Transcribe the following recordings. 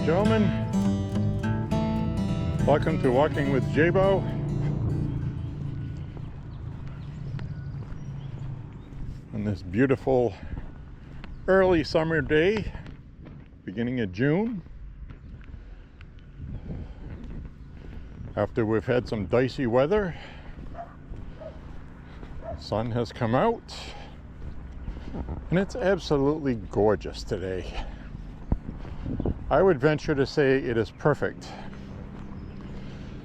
and gentlemen, welcome to Walking with J.Beau. On this beautiful early summer day, beginning of June, after we've had some dicey weather, the sun has come out and it's absolutely gorgeous today. I would venture to say it is perfect.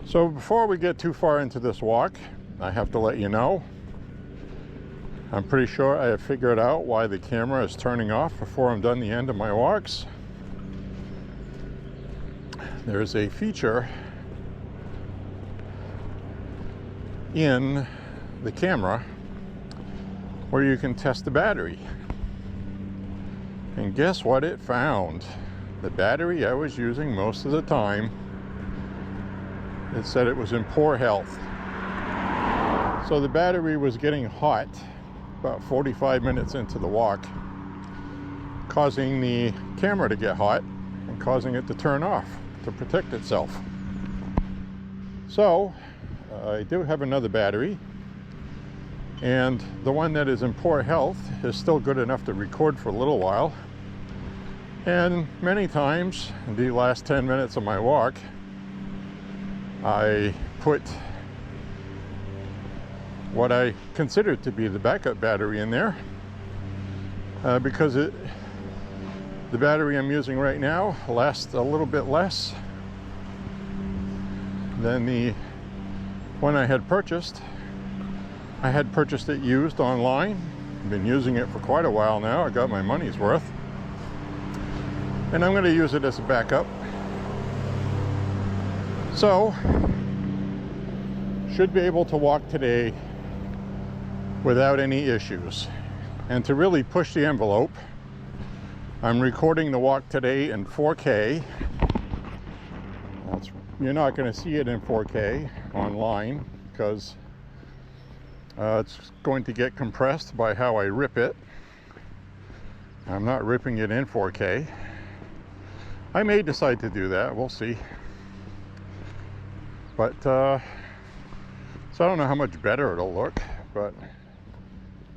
So before we get too far into this walk, I have to let you know, I'm pretty sure I have figured out why the camera is turning off before I'm done the end of my walks. There's a feature in the camera where you can test the battery. And guess what it found? The battery I was using most of the time, it said it was in poor health. So the battery was getting hot about 45 minutes into the walk, causing the camera to get hot and causing it to turn off to protect itself. So I do have another battery, and the one that is in poor health is still good enough to record for a little while. And many times in the last 10 minutes of my walk, I put what I considered to be the backup battery in there because the battery I'm using right now lasts a little bit less than the one I had purchased. I had purchased it used online. I've been using it for quite a while now. I got my money's worth. And I'm going to use it as a backup. So, should be able to walk today without any issues. And to really push the envelope, I'm recording the walk today in 4K. You're not going to see it in 4K online because it's going to get compressed by how I rip it. I'm not ripping it in 4K. I may decide to do that, we'll see. But, so I don't know how much better it'll look, but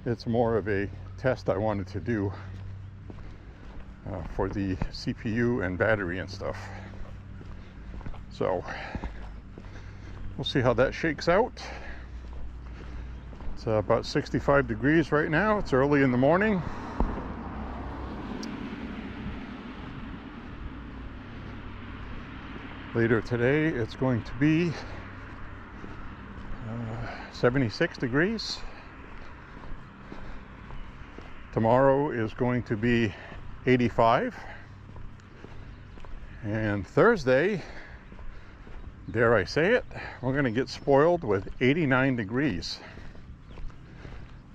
it's more of a test I wanted to do for the CPU and battery and stuff. So, we'll see how that shakes out. It's about 65 degrees right now. It's early in the morning. Later today, it's going to be 76 degrees. Tomorrow is going to be 85. And Thursday, dare I say it, we're going to get spoiled with 89 degrees.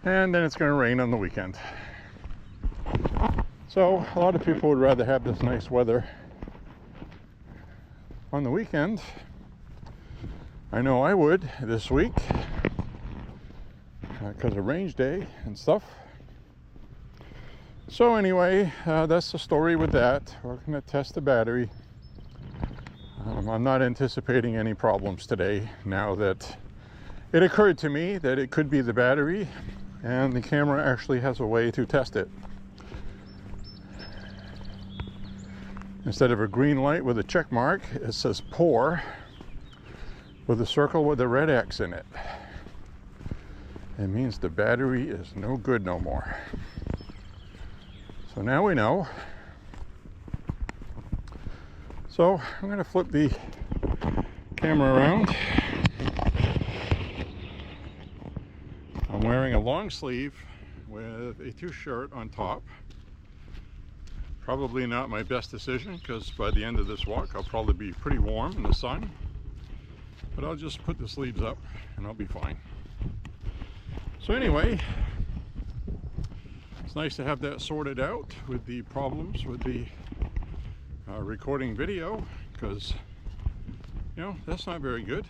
And then it's going to rain on the weekend. So a lot of people would rather have this nice weather on the weekend. I know I would this week because of range day and stuff. So anyway, that's the story with that. We're going to test the battery. I'm not anticipating any problems today now that it occurred to me that it could be the battery, and the camera actually has a way to test it. Instead of a green light with a check mark, it says poor with a circle with a red X in it. It means the battery is no good no more. So now we know. So I'm going to flip the camera around. I'm wearing a long sleeve with a t-shirt on top. Probably not my best decision because by the end of this walk I'll probably be pretty warm in the sun. But I'll just put the sleeves up and I'll be fine. So anyway, it's nice to have that sorted out with the problems with the recording video, because you know that's not very good.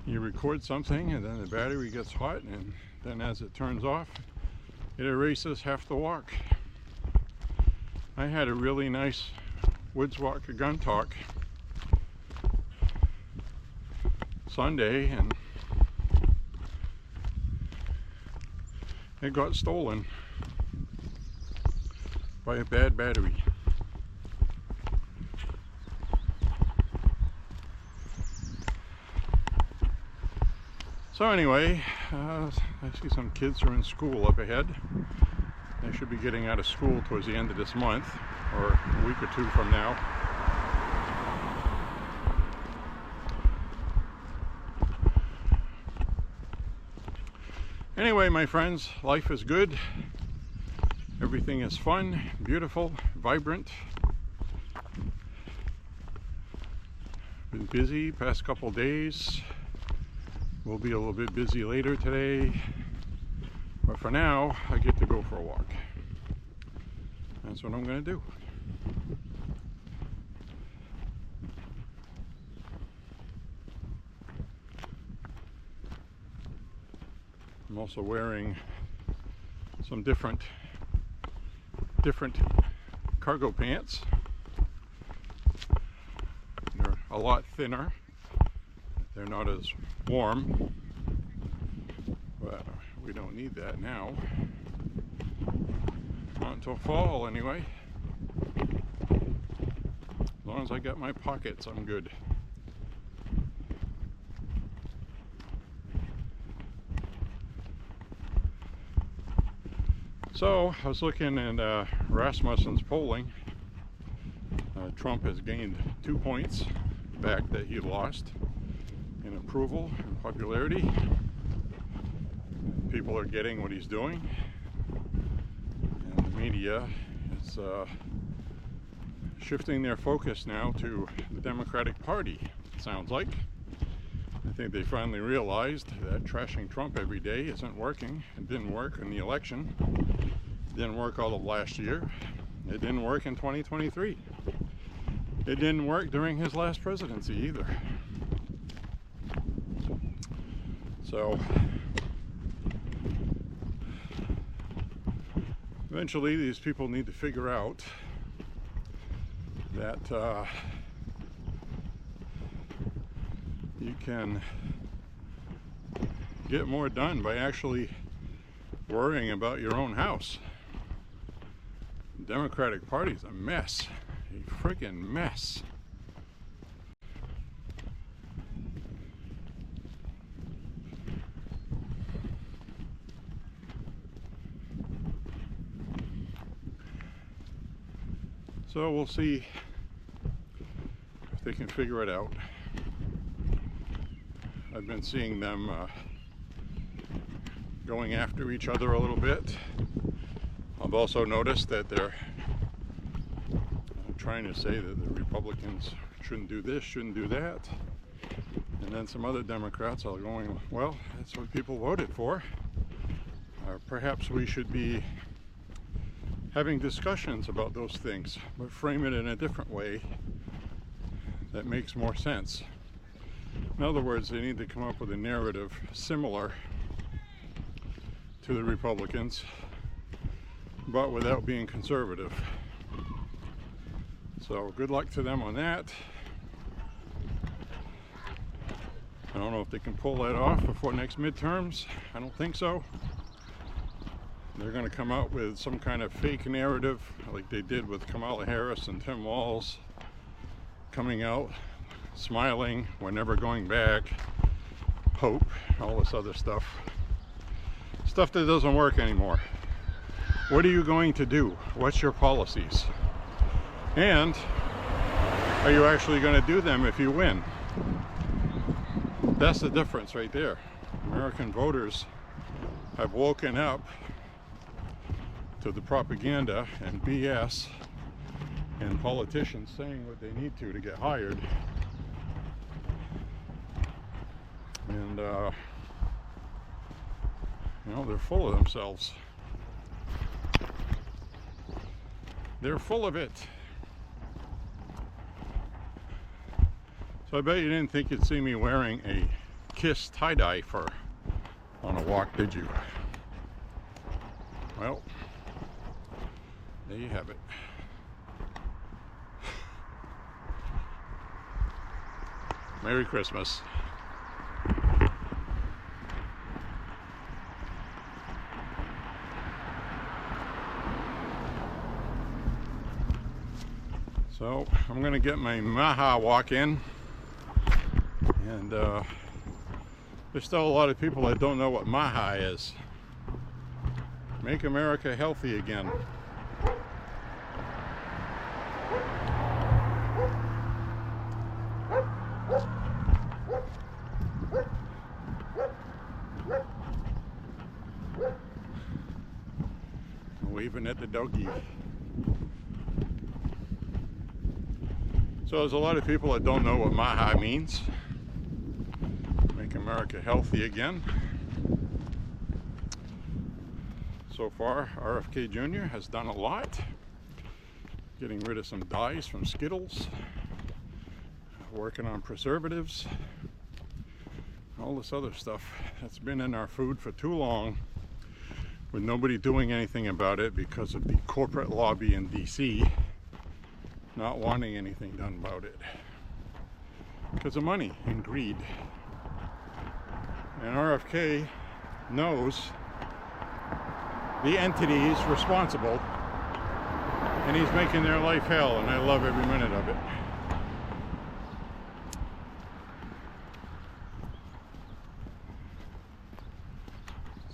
You record something and then the battery gets hot, and then as it turns off it erases half the walk. I had a really nice Woods Walk a Gun Talk Sunday, and it got stolen by a bad battery. So anyway, I see some kids are in school up ahead. They should be getting out of school towards the end of this month, or a week or two from now. Anyway, my friends, life is good. Everything is fun, beautiful, vibrant. Been busy past couple days. We'll be a little bit busy later today. But for now, I get to go for a walk. That's what I'm going to do. I'm also wearing some different cargo pants. They're a lot thinner. They're not as warm, but we don't need that now. Not until fall anyway. As long as I got my pockets, I'm good. So I was looking at Rasmussen's polling. Trump has gained 2 points back that he lost in approval and popularity. People are getting what he's doing, and the media is shifting their focus now to the Democratic Party, it sounds like. I think they finally realized that trashing Trump every day isn't working. It didn't work in the election. It didn't work all of last year. It didn't work in 2023. It didn't work during his last presidency either. So eventually these people need to figure out that you can get more done by actually worrying about your own house. The Democratic Party's a mess, a freaking mess. So we'll see if they can figure it out. I've been seeing them going after each other a little bit. I've also noticed that they're trying to say that the Republicans shouldn't do this, shouldn't do that. And then some other Democrats are going, well, that's what people voted for. Perhaps we should be having discussions about those things, but frame it in a different way that makes more sense. In other words, they need to come up with a narrative similar to the Republicans, but without being conservative. So good luck to them on that. I don't know if they can pull that off before next midterms. I don't think so. They're going to come out with some kind of fake narrative like they did with Kamala Harris and Tim Walz, coming out, smiling, we're never going back, hope, all this other stuff. Stuff that doesn't work anymore. What are you going to do? What's your policies? And are you actually going to do them if you win? That's the difference right there. American voters have woken up to the propaganda and BS and politicians saying what they need to get hired. And you know, they're full of themselves. They're full of it. So I bet you didn't think you'd see me wearing a Kiss tie-dye fur on a walk, did you? Well, there you have it. Merry Christmas. So I'm going to get my MAHA walk in, and there's still a lot of people that don't know what MAHA is. Make America Healthy Again. Waving at the doggy. So there's a lot of people that don't know what MAHA means. Make America Healthy Again. So far, RFK Jr. has done a lot. Getting rid of some dyes from Skittles. Working on preservatives. All this other stuff that's been in our food for too long, with nobody doing anything about it because of the corporate lobby in DC not wanting anything done about it because of money and greed. And RFK knows the entities responsible, and he's making their life hell, and I love every minute of it.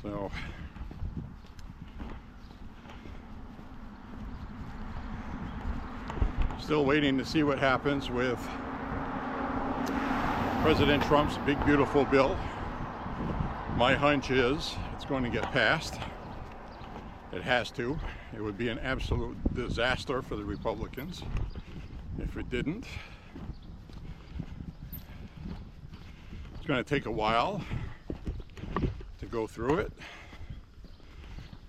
So still waiting to see what happens with President Trump's big beautiful bill. My hunch is it's going to get passed. It has to. It would be an absolute disaster for the Republicans if it didn't. It's going to take a while to go through it.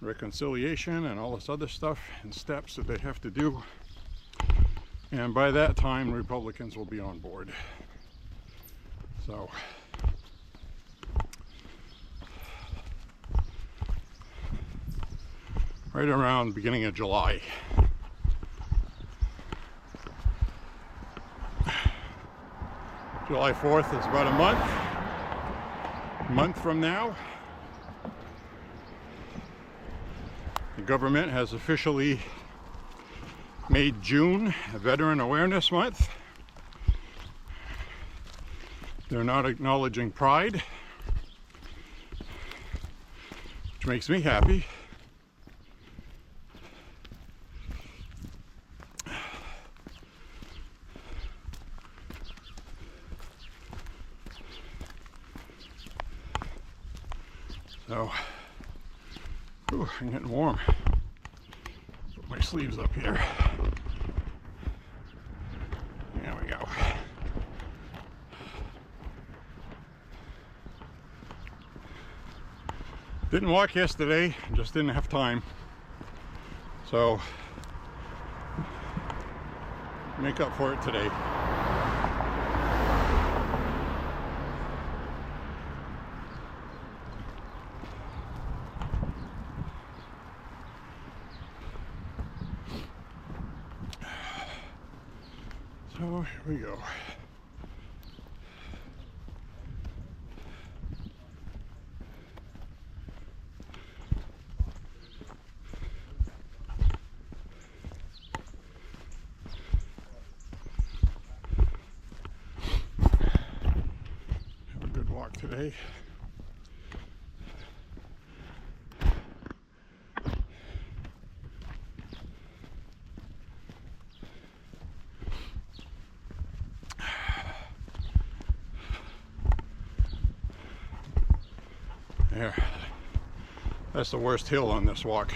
Reconciliation and all this other stuff and steps that they have to do. And by that time, Republicans will be on board. So, right around the beginning of July. July 4th is about a month from now. The government has officially made June a Veteran Awareness Month. They're not acknowledging Pride, which makes me happy. So, ooh, I'm getting warm. Put my sleeves up here. There we go. Didn't walk yesterday, just didn't have time. So, make up for it today. So here we go. Have a good walk today. There. That's the worst hill on this walk.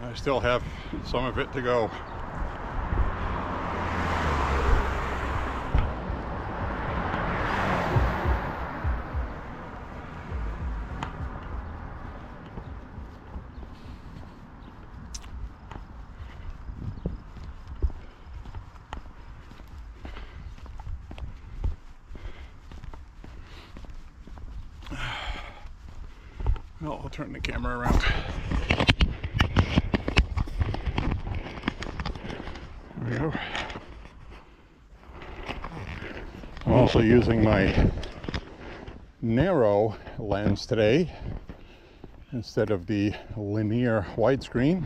I still have some of it to go. Well, I'll turn the camera around. There we go. also using my narrow lens today instead of the linear widescreen.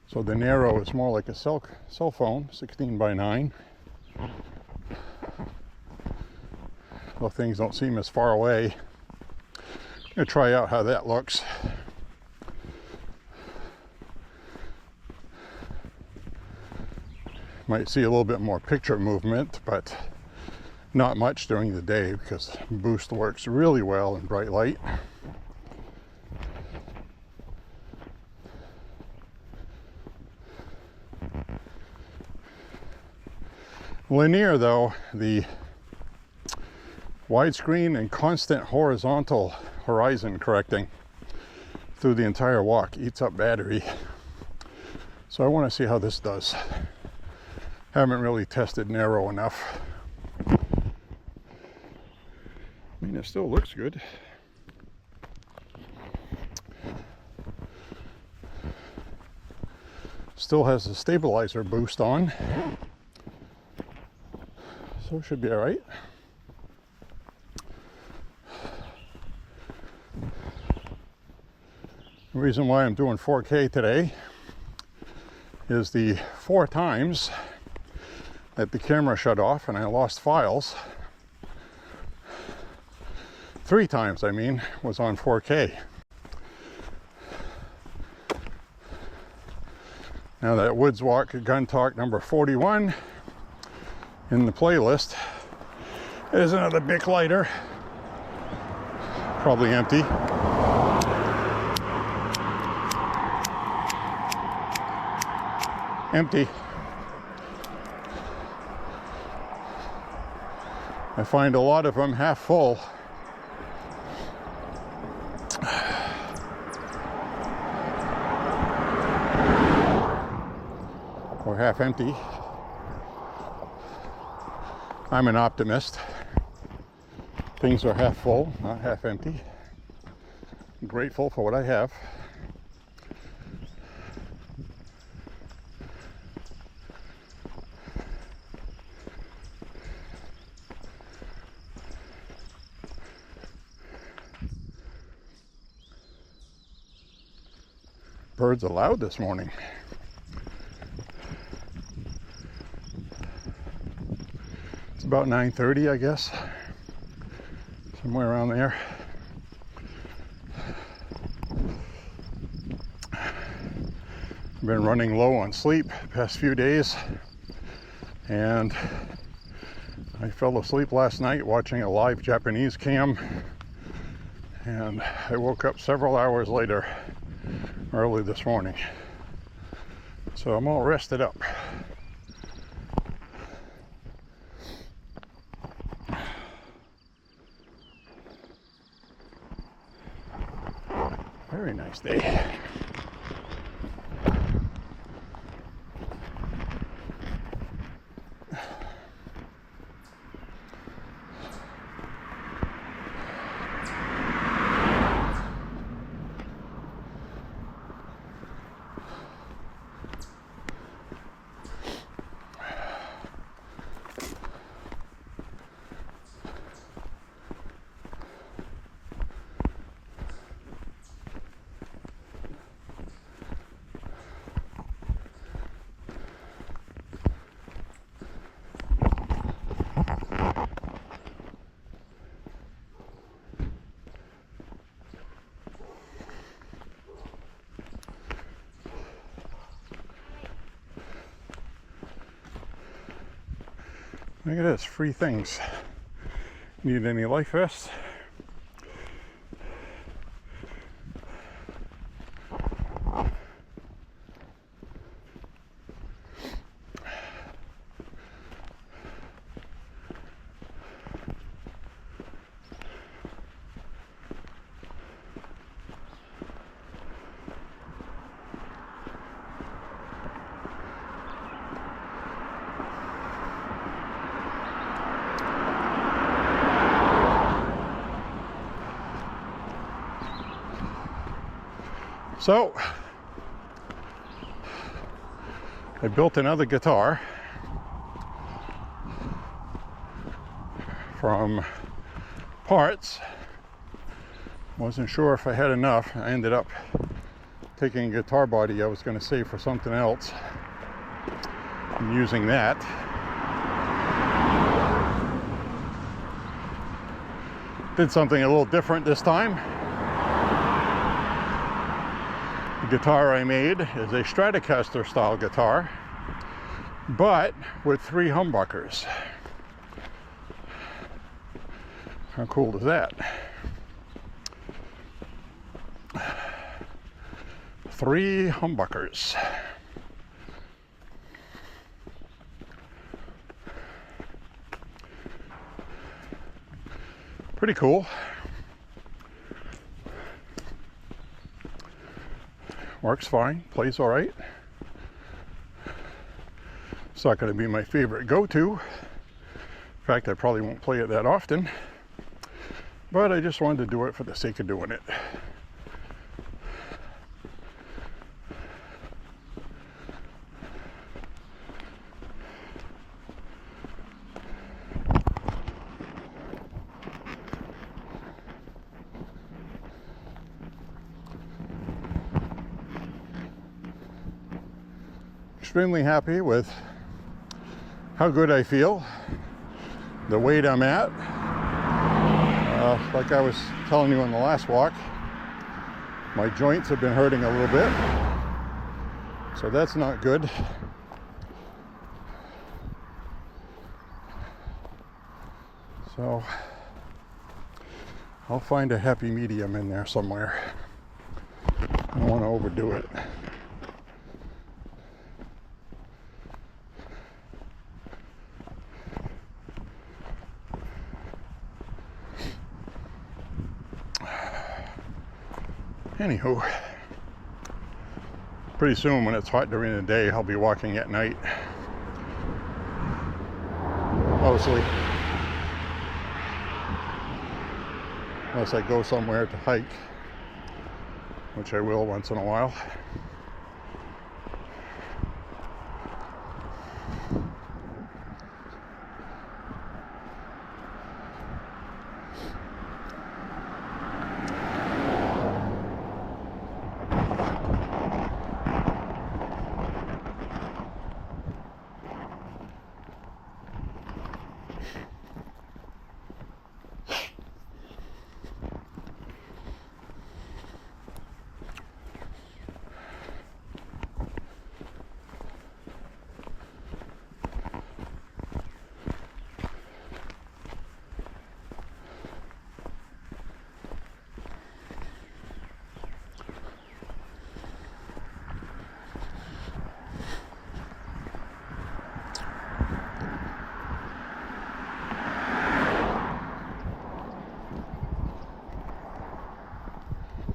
So the narrow is more like a cell phone, 16:9. Though things don't seem as far away. I'm gonna try out how that looks. Might see a little bit more picture movement, but not much during the day because boost works really well in bright light. Linear though, the widescreen and constant horizontal horizon correcting through the entire walk eats up battery. So I want to see how this does. Haven't really tested narrow enough. I mean, it still looks good. Still has the stabilizer boost on. So it should be all right. The reason why I'm doing 4K today is the 4 times that the camera shut off and I lost files. 3 times, I mean, was on 4K. Now that Woods Walk Gun Talk number 41 in the playlist is another Bic lighter, probably empty. Empty. I find a lot of them half full. Or half empty. I'm an optimist. Things are half full, not half empty. I'm grateful for what I have. Birds are loud this morning. It's about 9:30, I guess. Somewhere around there. I've been running low on sleep the past few days, and I fell asleep last night watching a live Japanese cam, and I woke up several hours later early this morning. So I'm all rested up. Very nice day. Look at this, free things. Need any life vests? So, I built another guitar. from parts. Wasn't sure if I had enough. I ended up taking a guitar body I was going to save for something else and using that. Did something a little different this time. The guitar I made is a Stratocaster style guitar, but with 3 humbuckers. How cool is that? 3 humbuckers. Pretty cool. Works fine, plays all right. It's not going to be my favorite go-to. In fact, I probably won't play it that often. But I just wanted to do it for the sake of doing it. Extremely happy with how good I feel, the weight I'm at. Like I was telling you on the last walk, my joints have been hurting a little bit, so that's not good. So I'll find a happy medium in there somewhere. I don't want to overdo it. Anywho, pretty soon when it's hot during the day, I'll be walking at night. Mostly. Unless I go somewhere to hike, which I will once in a while.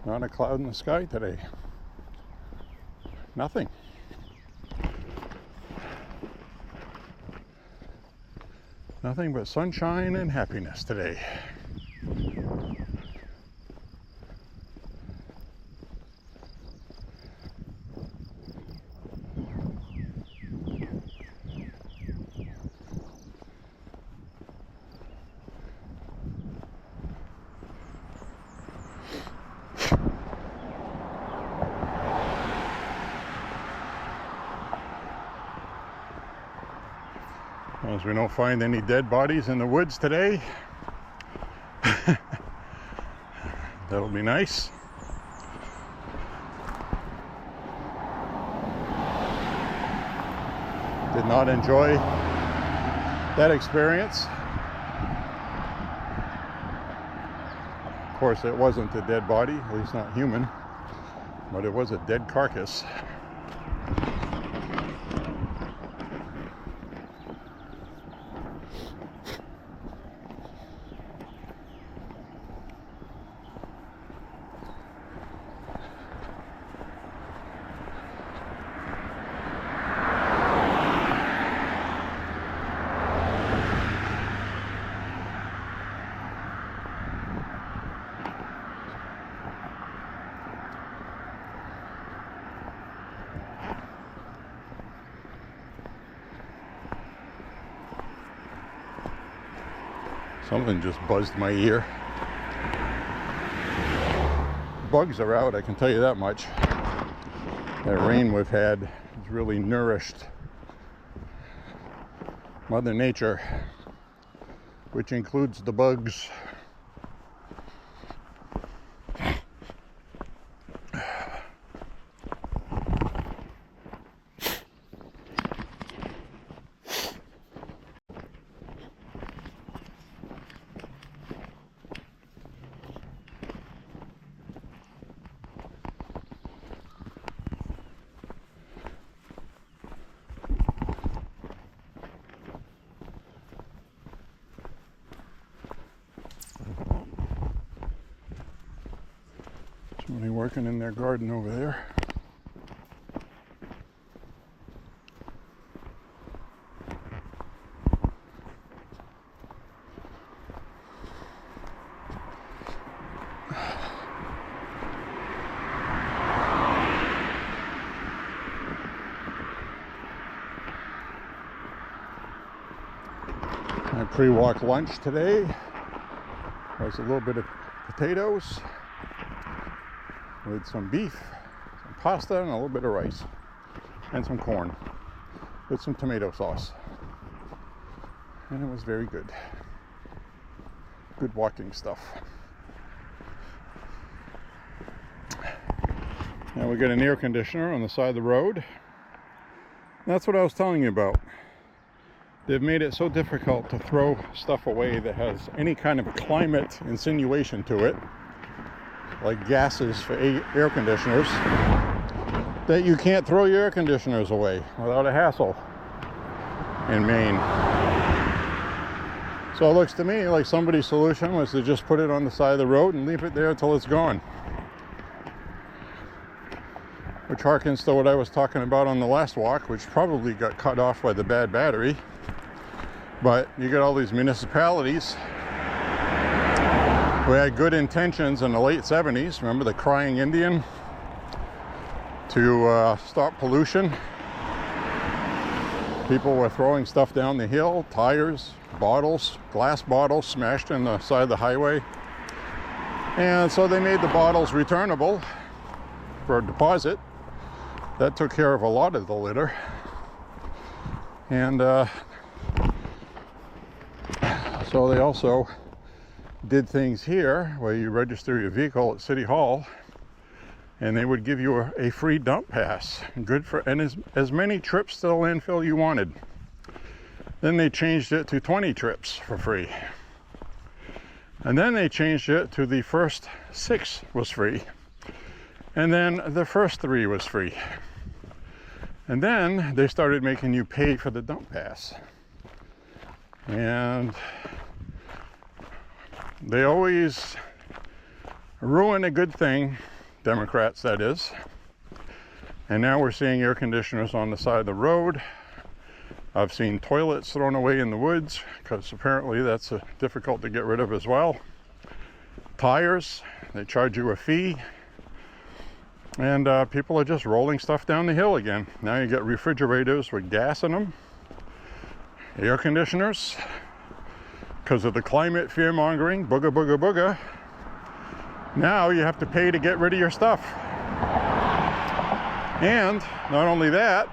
Not a cloud in the sky today. Nothing. Nothing but sunshine and happiness today. As we don't find any dead bodies in the woods today, that'll be nice. Did not enjoy that experience. Of course, it wasn't a dead body, at least not human, but it was a dead carcass. Something just buzzed my ear. Bugs are out, I can tell you that much. That rain we've had has really nourished Mother Nature, which includes the bugs. Somebody working in their garden over there. My pre-walk lunch today was a little bit of potatoes with some beef, some pasta, and a little bit of rice, and some corn with some tomato sauce. And it was very good. Good walking stuff. Now we got an air conditioner on the side of the road. That's what I was telling you about. They've made it so difficult to throw stuff away that has any kind of climate insinuation to it, like gases for air conditioners, that you can't throw your air conditioners away without a hassle in Maine. So it looks to me like somebody's solution was to just put it on the side of the road and leave it there until it's gone. Which harkens to what I was talking about on the last walk, which probably got cut off by the bad battery. But you got all these municipalities who had good intentions in the late 70s. Remember the Crying Indian? To stop pollution. People were throwing stuff down the hill, tires, bottles, glass bottles smashed in the side of the highway. And so they made the bottles returnable for a deposit. That took care of a lot of the litter. And so they also did things here where you register your vehicle at City Hall and they would give you a free dump pass. Good for, and as many trips to the landfill you wanted. Then they changed it to 20 trips for free. And then they changed it to the first 6 was free. And then the first 3 was free. And then they started making you pay for the dump pass. And they always ruin a good thing, Democrats that is. And now we're seeing air conditioners on the side of the road. I've seen toilets thrown away in the woods because apparently that's difficult to get rid of as well. Tires, they charge you a fee. And people are just rolling stuff down the hill again. Now you get refrigerators with gas in them. Air conditioners. Because of the climate fear-mongering, booga, booga, booga. Now you have to pay to get rid of your stuff. And not only that,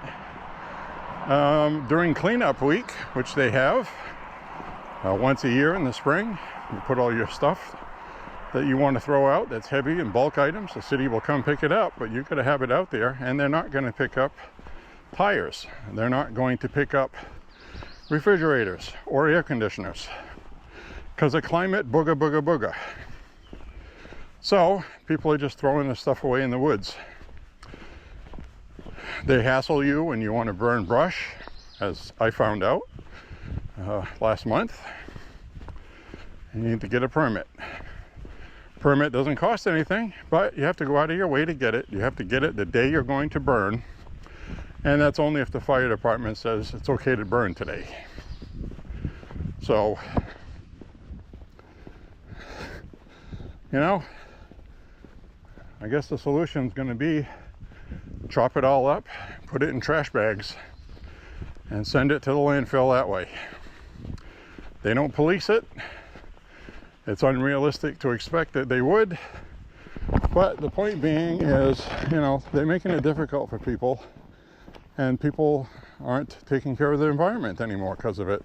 during cleanup week, which they have once a year in the spring, you put all your stuff that you want to throw out that's heavy and bulk items. The city will come pick it up, but you've got to have it out there, and they're not going to pick up tires. They're not going to pick up refrigerators or air conditioners because of climate booga, booga, booga. So people are just throwing this stuff away in the woods. They hassle you when you want to burn brush, as I found out last month. You need to get a permit. Permit doesn't cost anything, but you have to go out of your way to get it. You have to get it the day you're going to burn, and that's only if the fire department says it's okay to burn today. So, you know, I guess the solution is going to be chop it all up, put it in trash bags, and send it to the landfill that way. They don't police it. It's unrealistic to expect that they would, but the point being is, you know, they're making it difficult for people, and people aren't taking care of the environment anymore because of it.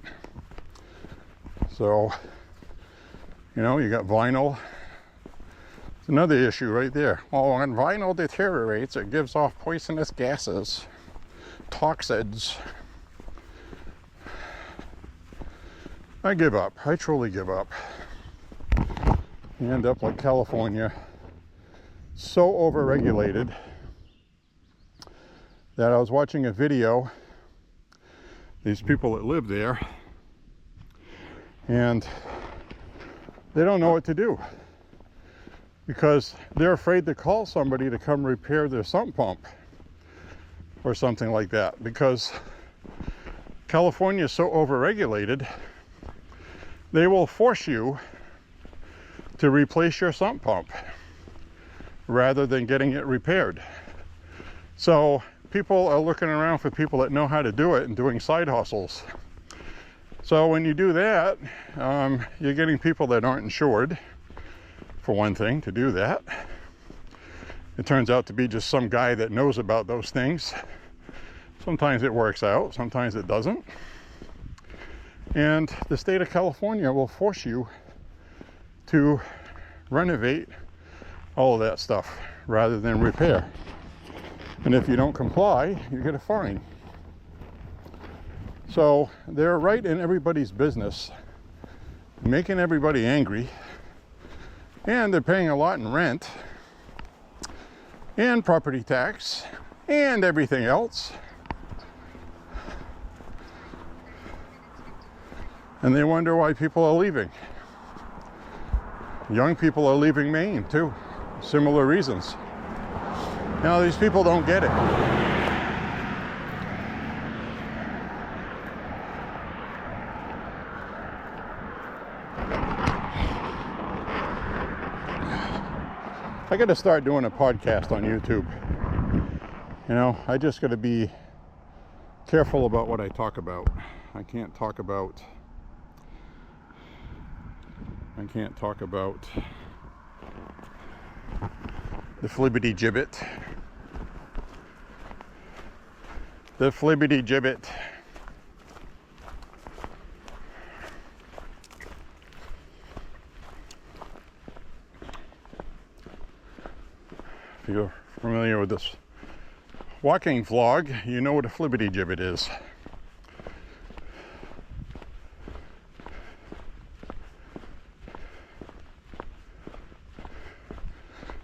So, you know, you got vinyl. It's another issue right there. Well, when vinyl deteriorates, it gives off poisonous gases, toxins. I give up. I truly give up. You end up like California, so overregulated that I was watching a video, these people that live there, and they don't know what to do because they're afraid to call somebody to come repair their sump pump or something like that, because California is so overregulated, they will force you to replace your sump pump rather than getting it repaired. So people are looking around for people that know how to do it and doing side hustles. So when you do that, you're getting people that aren't insured, for one thing, to do that. It turns out to be just some guy that knows about those things. Sometimes it works out, sometimes it doesn't. And the state of California will force you to renovate all of that stuff rather than repair. And if you don't comply, you get a fine. So they're right in everybody's business, making everybody angry, and they're paying a lot in rent and property tax and everything else. And they wonder why people are leaving. Young people are leaving Maine too, similar reasons. Now these people don't get it. I got to start doing a podcast on YouTube. You know, I just got to be careful about what I talk about. I can't talk about the flibbity gibbet. The flibbity gibbet. If you're familiar with this walking vlog, you know what a flibbity gibbet is.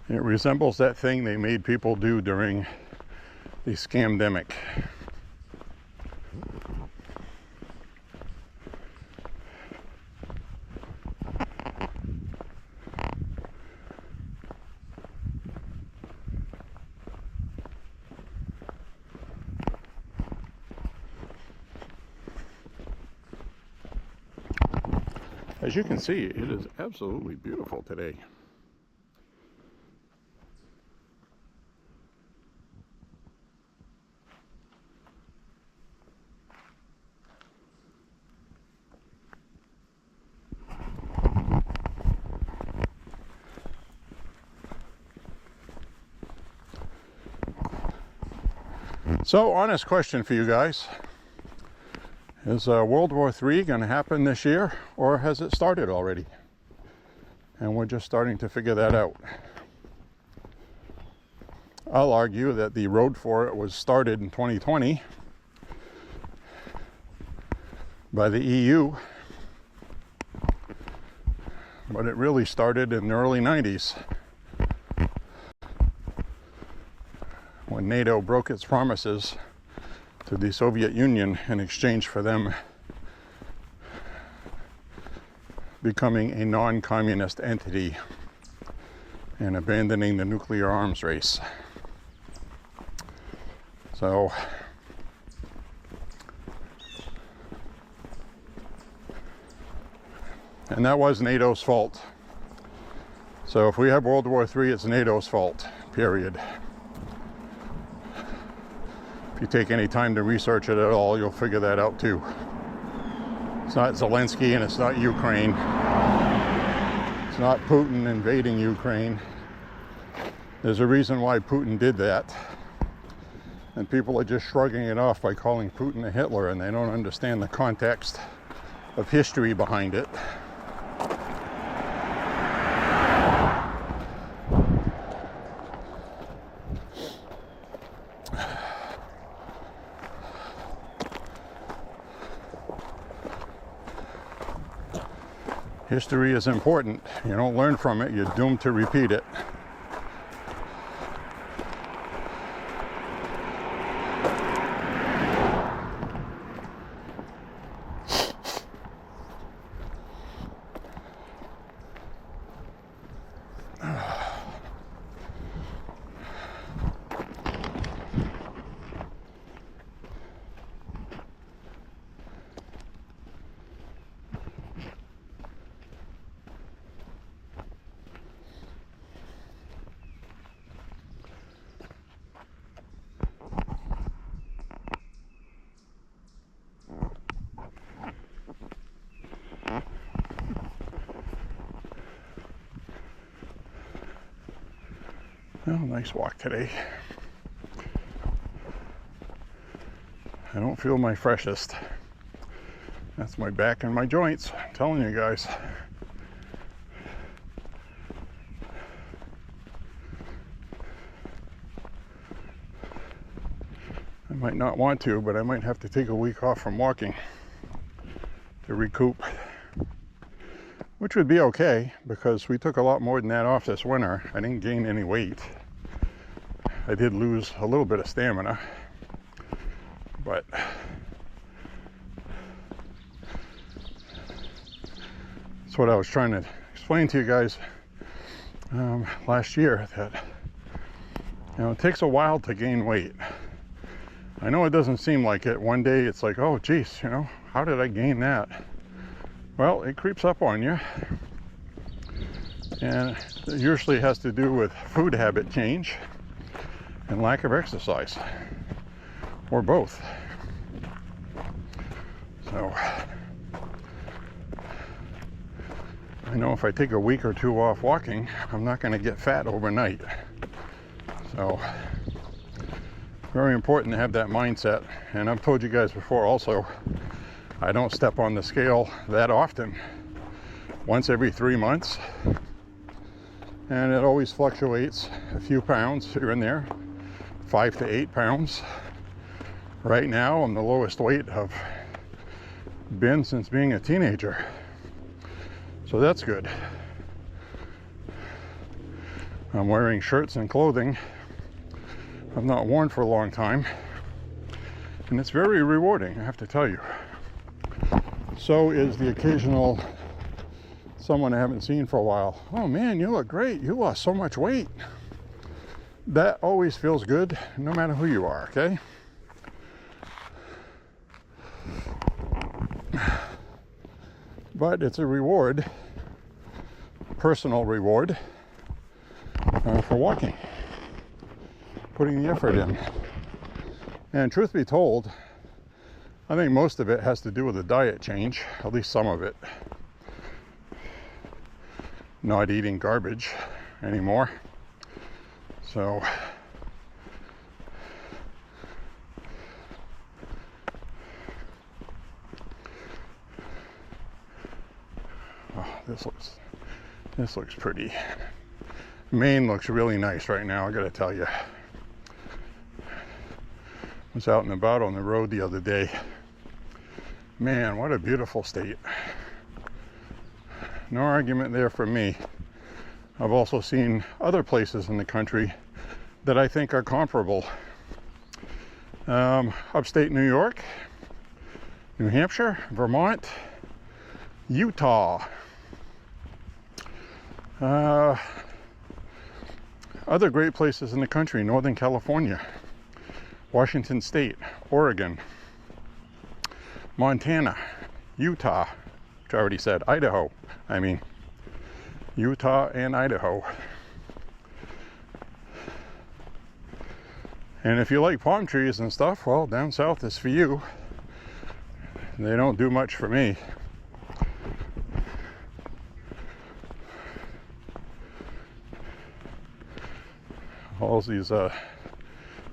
It resembles that thing they made people do during the scamdemic. As you can see, it is absolutely beautiful today. So, honest question for you guys. Is World War III going to happen this year, or has it started already? And we're just starting to figure that out. I'll argue that the road for it was started in 2020 by the EU, but it really started in the early 90s when NATO broke its promises to the Soviet Union in exchange for them becoming a non-communist entity and abandoning the nuclear arms race. So and that was NATO's fault. So if we have World War III, it's NATO's fault, period. If you take any time to research it at all, you'll figure that out too. It's not Zelensky and it's not Ukraine. not Putin invading Ukraine. There's a reason why Putin did that. And people are just shrugging it off by calling Putin a Hitler, and they don't understand the context of history behind it. History is important. You don't learn from it, you're doomed to repeat it. Well, nice walk today. I don't feel my freshest. That's my back and my joints, I'm telling you guys. I might not want to, but I might have to take a week off from walking to recoup. Which would be okay, because we took a lot more than that off this winter. I didn't gain any weight. I did lose a little bit of stamina, but that's what I was trying to explain to you guys last year, that it takes a while to gain weight. I know it doesn't seem like it. One day it's like, oh geez, how did I gain that? Well, it creeps up on you, and it usually has to do with food habit change and lack of exercise, or both. So I know if I take a week or two off walking, I'm not going to get fat overnight. So very important to have that mindset. And I've told you guys before also, I don't step on the scale that often, once every 3 months, and it always fluctuates a few pounds here and there, 5 to 8 pounds. Right now I'm the lowest weight I've been since being a teenager, so that's good. I'm wearing shirts and clothing I've not worn for a long time, and it's very rewarding, I have to tell you. So is the occasional someone I haven't seen for a while. Oh man, you look great. You lost so much weight. That always feels good, no matter who you are, okay? But it's a reward, personal reward, for walking, putting the effort in. And truth be told, I think most of it has to do with a diet change, at least some of it. Not eating garbage anymore. So this looks pretty. Maine looks really nice right now, I gotta tell you. I was out and about on the road the other day. Man, what a beautiful state. No argument there for me. I've also seen other places in the country that I think are comparable. Upstate New York, New Hampshire, Vermont, Utah. Other great places in the country, Northern California, Washington State, Oregon, Montana, Utah, which I already said, Idaho. Utah and Idaho. And if you like palm trees and stuff, well, down south is for you. They don't do much for me. all these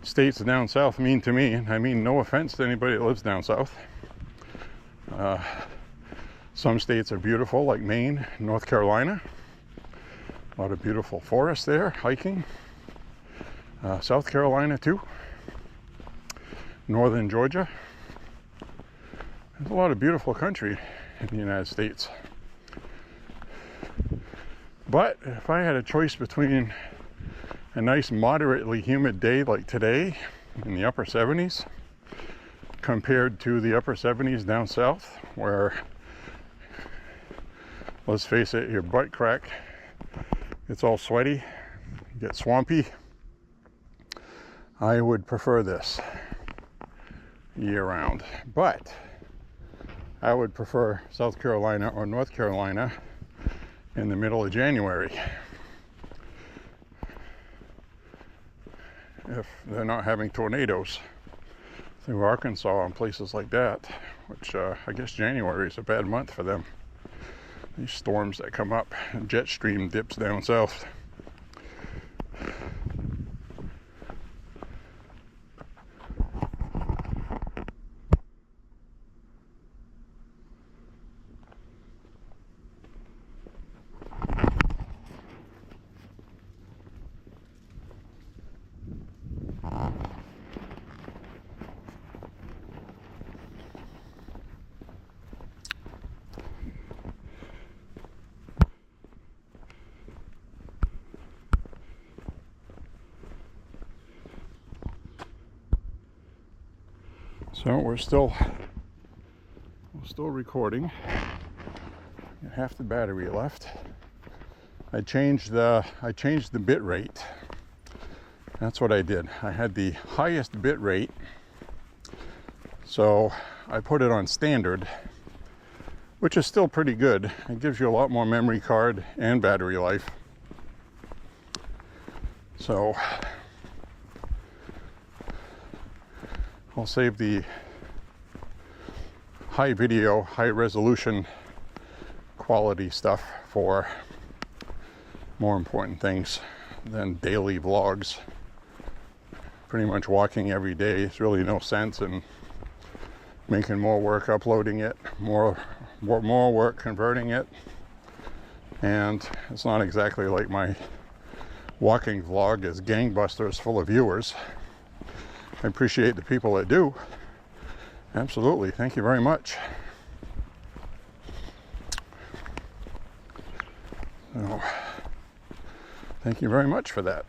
states down south mean to me. And I mean no offense to anybody that lives down south. Some states are beautiful, like Maine, North Carolina. A lot of beautiful forests there, hiking. South Carolina too. Northern Georgia. There's a lot of beautiful country in the United States. But if I had a choice between a nice moderately humid day like today in the upper 70s compared to the upper 70s down south, where, let's face it, your butt crack, it's all sweaty, you get swampy, I would prefer this year round. But I would prefer South Carolina or North Carolina in the middle of January, if they're not having tornadoes through Arkansas and places like that, which I guess January is a bad month for them. These storms that come up, and jet stream dips down south. So we're still recording. Got half the battery left. I changed the bit rate. That's what I did. I had the highest bit rate, so I put it on standard, which is still pretty good. It gives you a lot more memory card and battery life. So I'll save the high video, high resolution quality stuff for more important things than daily vlogs. Pretty much walking every day, there's really no sense in making more work uploading it, more work converting it, and it's not exactly like my walking vlog is gangbusters full of viewers. I appreciate the people that do. Absolutely. Thank you very much. So, thank you very much for that.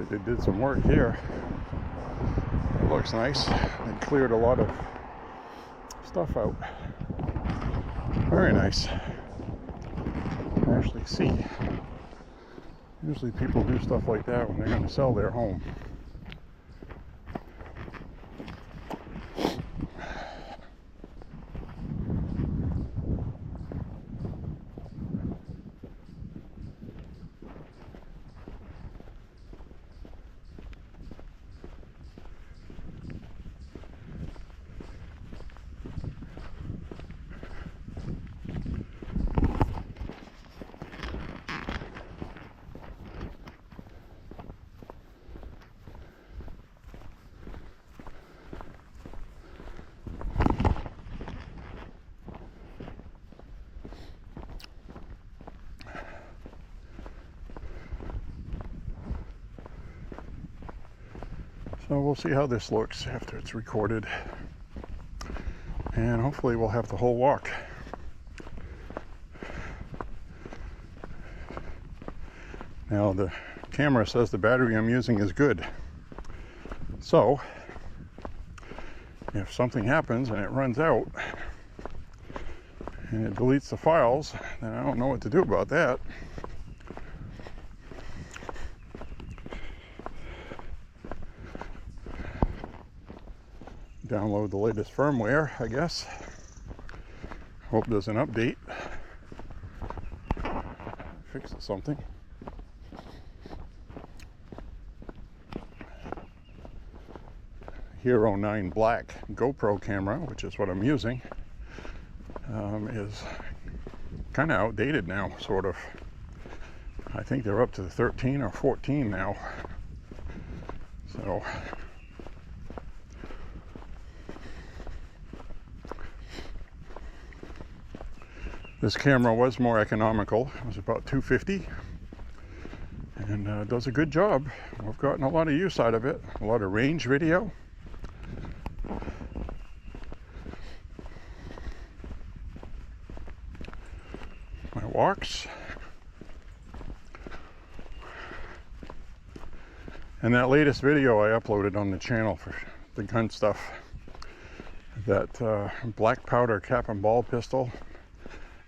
They did some work here. It looks nice. They cleared a lot of stuff out. Very nice. You can actually see. Usually people do stuff like that when they're going to sell their home. So we'll see how this looks after it's recorded, and hopefully we'll have the whole walk. Now the camera says the battery I'm using is good, so if something happens and it runs out and it deletes the files, then I don't know what to do about that. download the latest firmware, I guess. Hope there's an update. Fixes something. Hero 9 Black GoPro camera, which is what I'm using, is kind of outdated now, sort of. I think they're up to the 13 or 14 now. So this camera was more economical. It was about $250, and does a good job. I've gotten a lot of use out of it, a lot of range video. My walks. And that latest video I uploaded on the channel for the gun stuff, that black powder cap and ball pistol,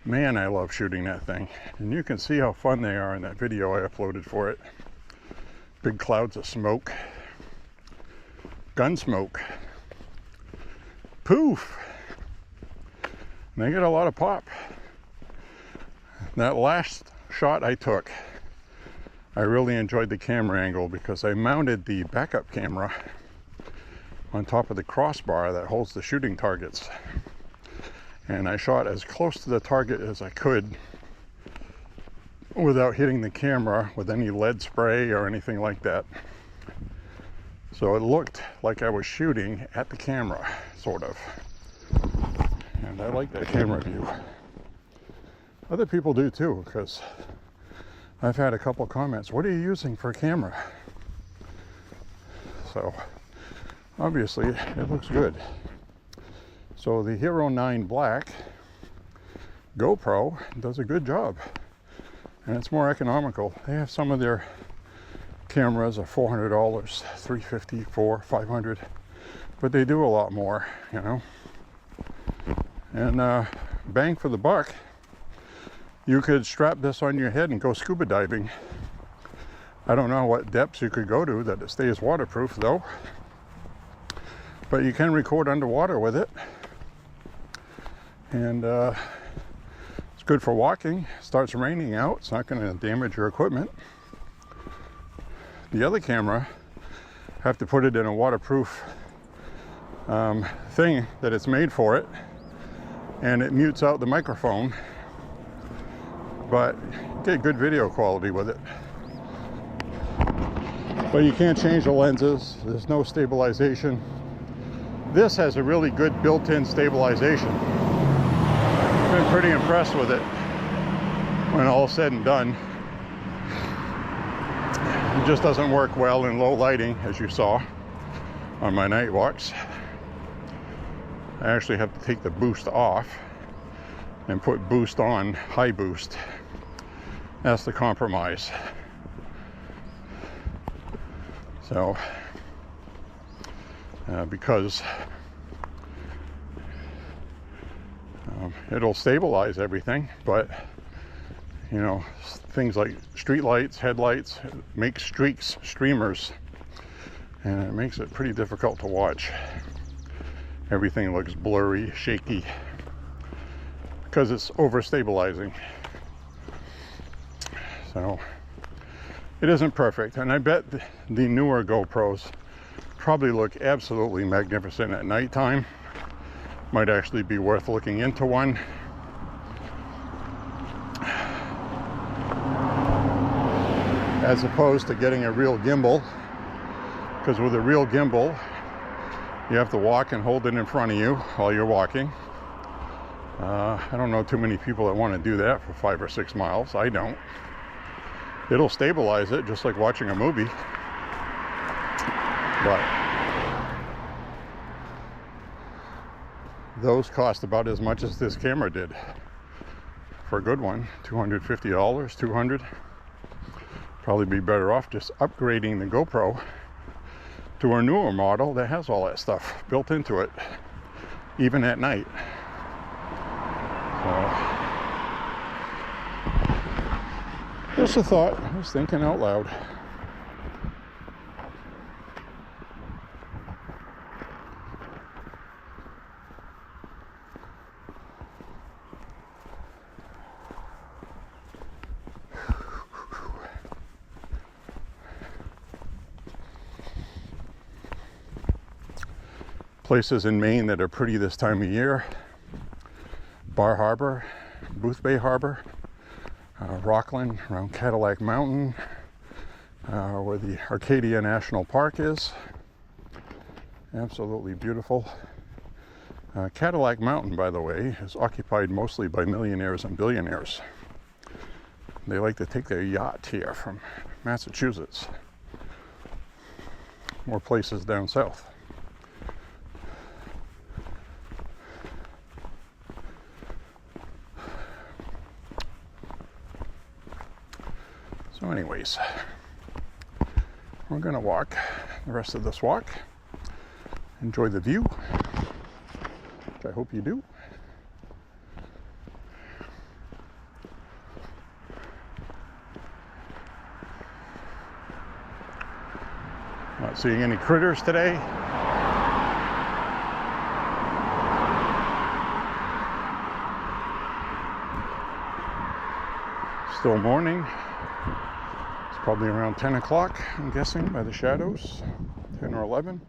man, I love shooting that thing. And you can see how fun they are in that video I uploaded for it. Big clouds of smoke, gun smoke, poof, and they get a lot of pop. That last shot I took, I really enjoyed the camera angle because I mounted the backup camera on top of the crossbar that holds the shooting targets. And I shot as close to the target as I could without hitting the camera with any lead spray or anything like that. So it looked like I was shooting at the camera, sort of. And I like that camera view. Other people do too, because I've had a couple comments, what are you using for a camera? So obviously it looks good. So the Hero 9 Black GoPro does a good job, and it's more economical. They have some of their cameras are $400, $350, $400, $500, but they do a lot more, you know. And bang for the buck. You could strap this on your head and go scuba diving. I don't know what depths you could go to that it stays waterproof though. But you can record underwater with it. And it's good for walking. It starts raining out, it's not going to damage your equipment. The other camera, have to put it in a waterproof thing that it's made for it. And it mutes out the microphone. But get good video quality with it. But you can't change the lenses. There's no stabilization. This has a really good built-in stabilization. I've been pretty impressed with it when all said and done. It just doesn't work well in low lighting, as you saw on my night walks. I actually have to take the boost off and put boost on, high boost. That's the compromise. So, because it'll stabilize everything, but you know, things like street lights, headlights, make streaks, streamers, and it makes it pretty difficult to watch. Everything looks blurry, shaky, because it's over stabilizing. So it isn't perfect, and I bet the newer GoPros probably look absolutely magnificent at nighttime. Might actually be worth looking into one. As opposed to getting a real gimbal, because with a real gimbal you have to walk and hold it in front of you while you're walking. I don't know too many people that want to do that for 5 or 6 miles. I don't. It'll stabilize it just like watching a movie, but those cost about as much as this camera did for a good one. $250, $200. Probably be better off just upgrading the GoPro to a newer model that has all that stuff built into it, even at night. Just a thought, I was thinking out loud. places in Maine that are pretty this time of year. Bar Harbor, Booth Bay Harbor, Rockland, around Cadillac Mountain, where the Arcadia National Park is. Absolutely beautiful. Cadillac Mountain, by the way, is occupied mostly by millionaires and billionaires. They like to take their yacht here from Massachusetts. More places down south. So anyways, we're gonna walk the rest of this walk. Enjoy the view, which I hope you do. Not seeing any critters today. Still morning. It's probably around 10 o'clock, I'm guessing, by the shadows. 10 or 11.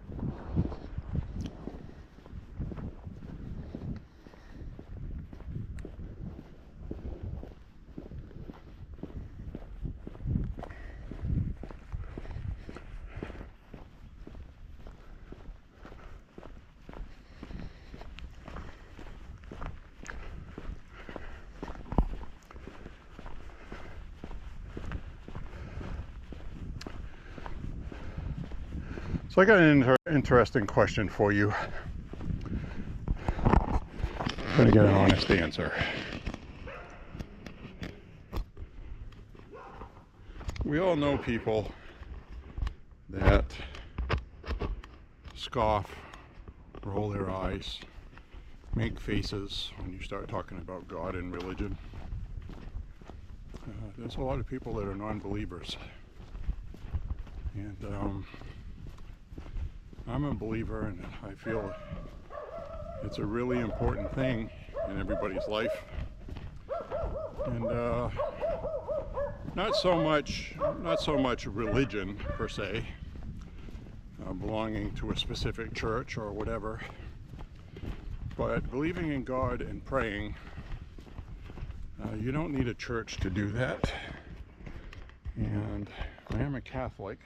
So I got an interesting question for you. I'm going to get an honest answer. We all know people that scoff, roll their eyes, make faces when you start talking about God and religion. There's a lot of people that are non-believers. And I'm a believer, and I feel it's a really important thing in everybody's life. And not so much religion per se, belonging to a specific church or whatever, but believing in God and praying. You don't need a church to do that. And I am a Catholic.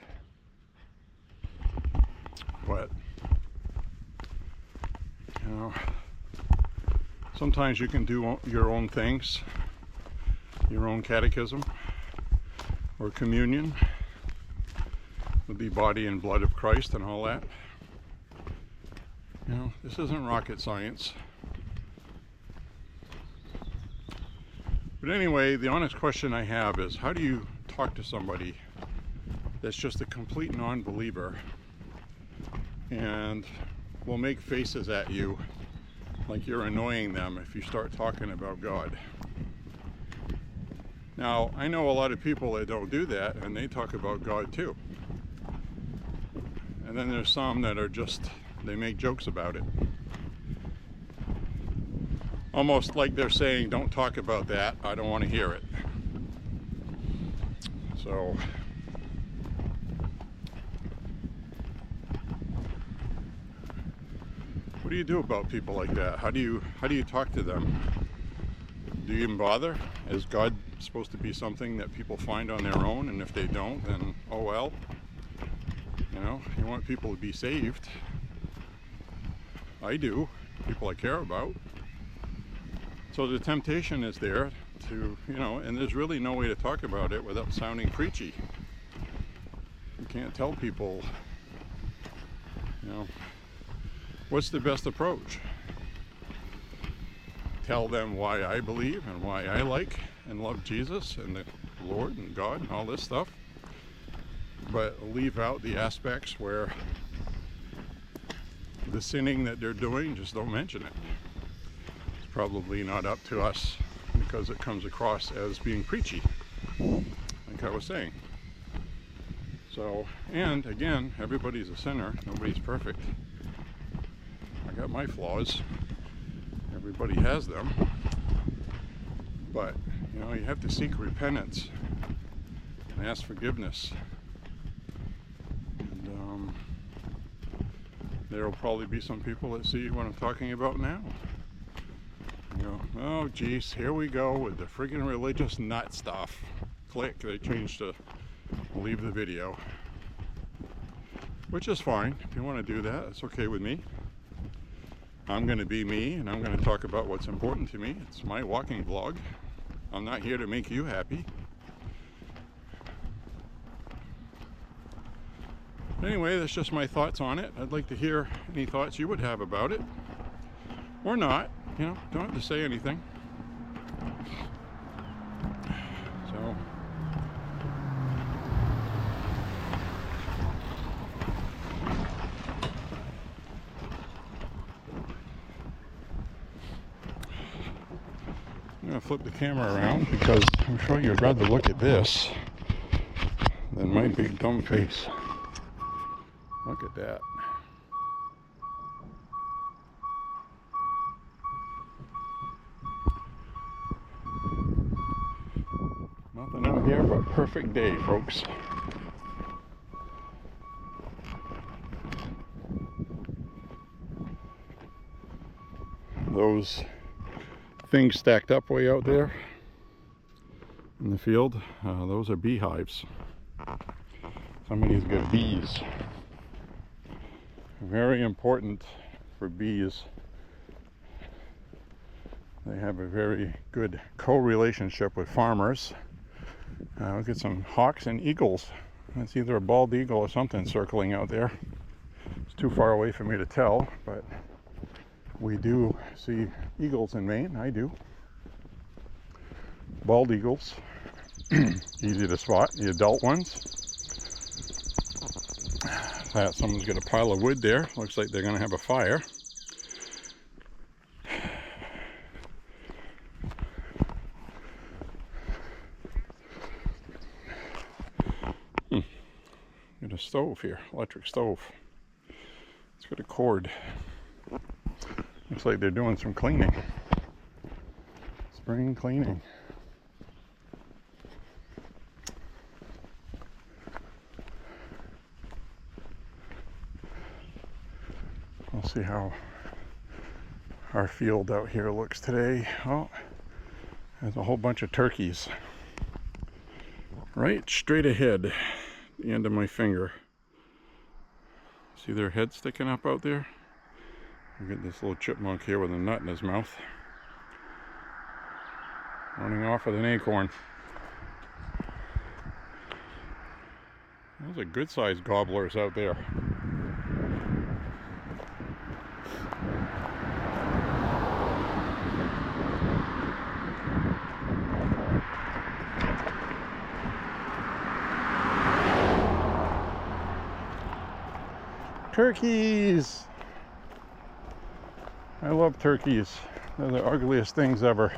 But, you know, sometimes you can do your own things, your own catechism or communion with the body and blood of Christ and all that. You know, this isn't rocket science. But anyway, the honest question I have is, how do you talk to somebody that's just a complete non-believer and will make faces at you like you're annoying them if you start talking about God? Now, I know a lot of people that don't do that, and they talk about God too. And then there's some that are just, they make jokes about it. Almost like they're saying, don't talk about that, I don't want to hear it. So, what do you do about people like that? How do you talk to them? Do you even bother? Is God supposed to be something that people find on their own, and if they don't, then oh well? You know, you want people to be saved. I do. People I care about. So the temptation is there to, you know, and there's really no way to talk about it without sounding preachy. You can't tell people, you know, what's the best approach? Tell them why I believe and why I like and love Jesus and the Lord and God and all this stuff, but leave out the aspects where the sinning that they're doing, just don't mention it. It's probably not up to us because it comes across as being preachy, like I was saying. So, and again, everybody's a sinner, nobody's perfect. I got my flaws. Everybody has them. But, you know, you have to seek repentance and ask forgiveness. And, there will probably be some people that see what I'm talking about now. You go, oh geez, here we go with the friggin' religious nut stuff. Click, they changed to leave the video. Which is fine. If you want to do that, it's okay with me. I'm going to be me, and I'm going to talk about what's important to me. It's my walking vlog. I'm not here to make you happy. Anyway, that's just my thoughts on it. I'd like to hear any thoughts you would have about it. Or not. You know, don't have to say anything. So, I'm going to flip the camera around because I'm sure you'd rather look at this than my big dumb face. Look at that. Nothing out here but perfect day, folks. Those things stacked up way out there in the field, those are beehives. Somebody's got bees. Very important for bees. They have a very good co-relationship with farmers. Look at some hawks and eagles. That's either a bald eagle or something circling out there. It's too far away for me to tell, but we do see eagles in Maine. I do. Bald eagles. Easy to spot, the adult ones. Someone's got a pile of wood there. Looks like they're going to have a fire. Got a stove here, electric stove. It's got a cord. Looks like they're doing some cleaning. Spring cleaning. We'll see how our field out here looks today. Oh, there's a whole bunch of turkeys. Right straight ahead, the end of my finger. See their head sticking up out there? We got this little chipmunk here with a nut in his mouth. Running off with an acorn. Those are good sized gobblers out there. Turkeys! I love turkeys. They're the ugliest things ever.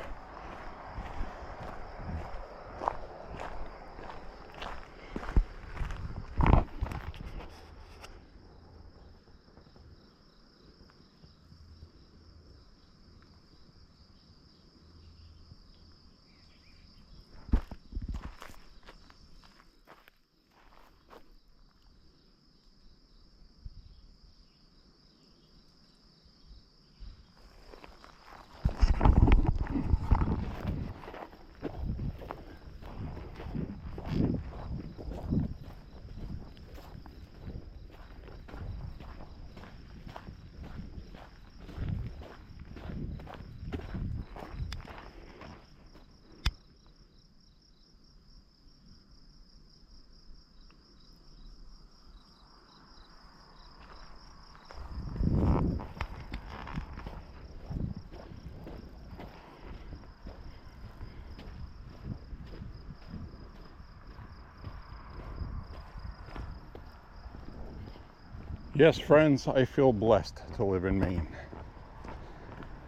Yes, friends, I feel blessed to live in Maine.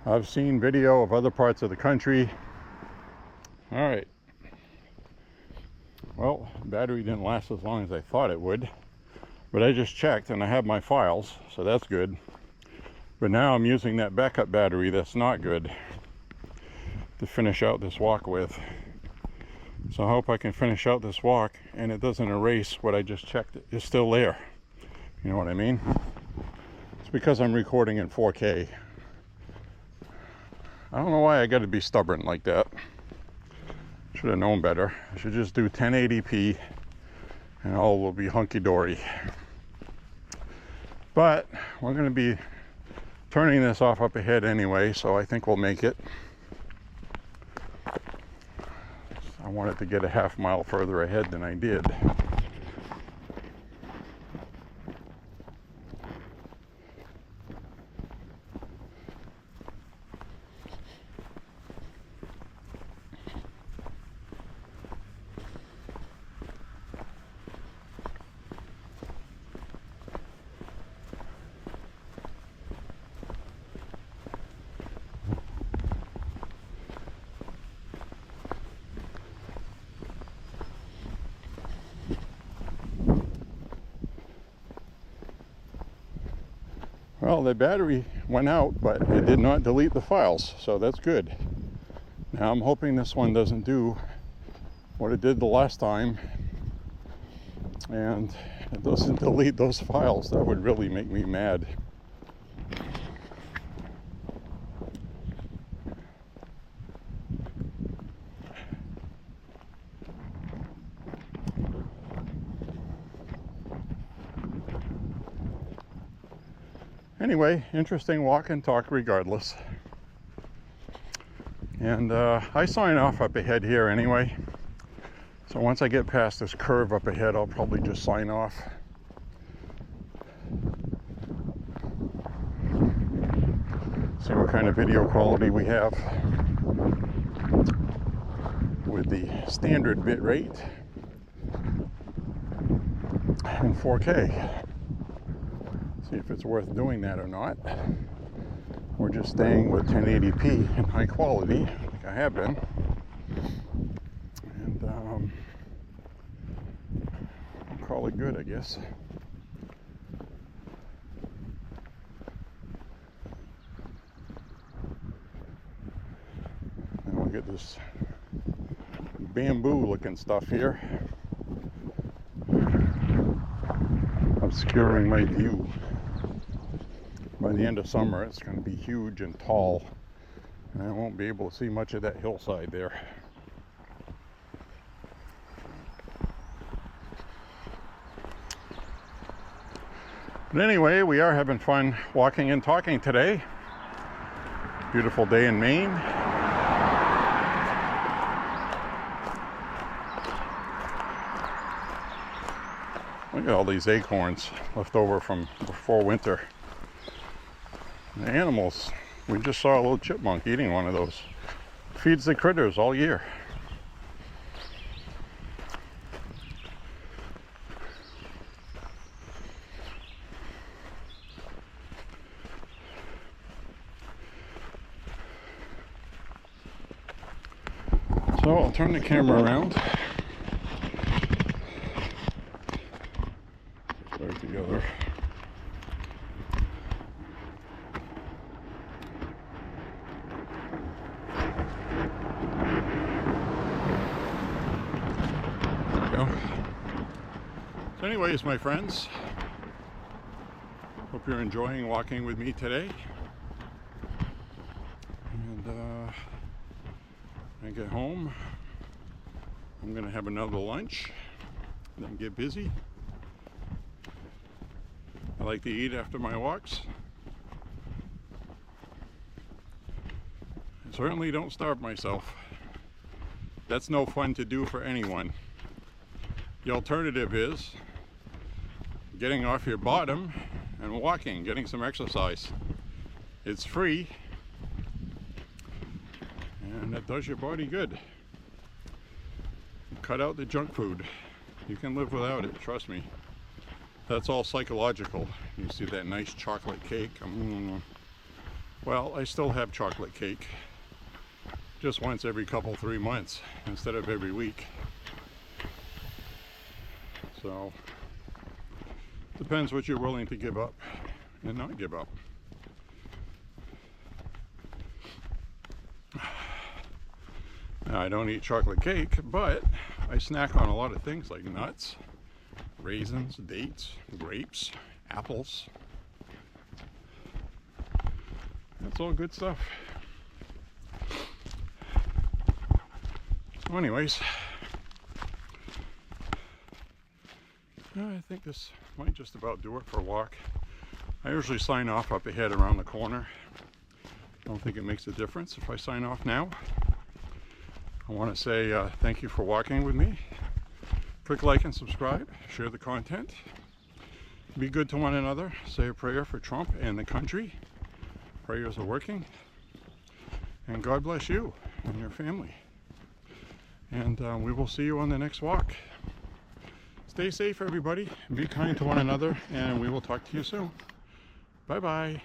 I've seen video of other parts of the country. All right. Well, battery didn't last as long as I thought it would, but I just checked and I have my files, so that's good. But now I'm using that backup battery that's not good to finish out this walk with. So I hope I can finish out this walk and it doesn't erase what I just checked. It's still there. You know what I mean? It's because I'm recording in 4K. I don't know why I got to be stubborn like that. Should have known better. I should just do 1080p and all will be hunky-dory. But we're going to be turning this off up ahead anyway, so I think we'll make it. I wanted to get a half mile further ahead than I did. Well, the battery went out, but it did not delete the files, so that's good. Now I'm hoping this one doesn't do what it did the last time, and it doesn't delete those files. That would really make me mad. Anyway, interesting walk and talk regardless. And I sign off up ahead here anyway. So once I get past this curve up ahead, I'll probably just sign off. See what kind of video quality we have with the standard bit rate in 4K. See if it's worth doing that or not. We're just staying with 1080p in high quality, like I have been. And I'll call it good, I guess. And we'll get this bamboo looking stuff here, obscuring my view. By the end of summer, it's going to be huge and tall, and I won't be able to see much of that hillside there. But anyway, we are having fun walking and talking today. Beautiful day in Maine. Look at all these acorns left over from before winter. The animals, we just saw a little chipmunk eating one of those. Feeds the critters all year. So I'll turn the camera around. Put it together. So anyways, my friends, hope you're enjoying walking with me today. And when I get home, I'm gonna have another lunch, then get busy. I like to eat after my walks. I certainly don't starve myself. That's no fun to do for anyone. The alternative is getting off your bottom and walking, getting some exercise. It's free and it does your body good. Cut out the junk food. You can live without it, trust me. That's all psychological. You see that nice chocolate cake? Well, I still have chocolate cake. Just once every 3 months instead of every week. So, depends what you're willing to give up and not give up. Now, I don't eat chocolate cake, but I snack on a lot of things like nuts, raisins, dates, grapes, apples. It's all good stuff. So anyways, I think this might just about do it for a walk. I usually sign off up ahead around the corner. I don't think it makes a difference if I sign off now. I want to say thank you for walking with me. Click like and subscribe. Share the content. Be good to one another. Say a prayer for Trump and the country. Prayers are working. And God bless you and your family. And we will see you on the next walk. Stay safe, everybody. Be kind to one another, and we will talk to you soon. Bye-bye.